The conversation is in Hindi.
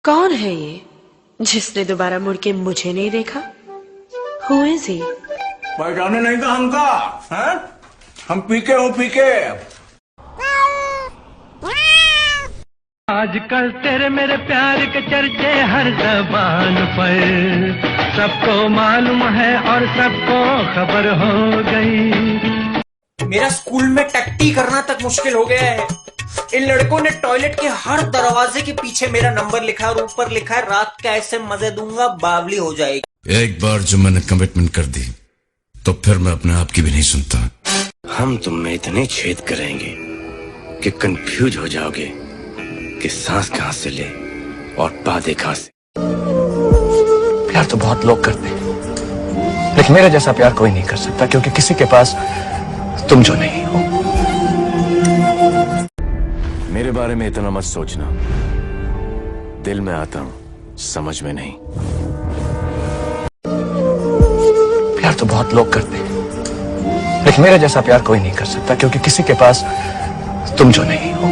कौन है ये जिसने दोबारा मुड़ के मुझे नहीं देखा? Who is he? पहचाने नहीं का हमका? हैं? हम पीके हो पीके। आजकल तेरे मेरे प्यार के चर्चे हर जबान पर, सबको मालूम है और सबको खबर हो गई। मेरा स्कूल में टट्टी करना तक मुश्किल हो गया है। इन लड़कों ने टॉयलेट के हर दरवाजे के पीछे मेरा नंबर लिखा है और ऊपर लिखा है रात का ऐसे मजे दूंगा बावली हो जाएगी। एक बार जो मैंने कमिटमेंट कर दी तो फिर मैं अपने आप की भी नहीं सुनता। हम तुम में इतने छेद करेंगे कि कंफ्यूज हो जाओगे कि सांस कहां से ले और बातें कहां से। प्यार तो बहुत लोग करते हैं, लेकिन मेरे जैसा प्यार कोई नहीं कर सकता, क्योंकि किसी के पास तुम जो नहीं हो। मेरे बारे में इतना मत सोचना, दिल में आता हूं समझ में नहीं। प्यार तो बहुत लोग करते हैं, लेकिन मेरे जैसा प्यार कोई नहीं कर सकता, क्योंकि किसी के पास तुम जो नहीं हो।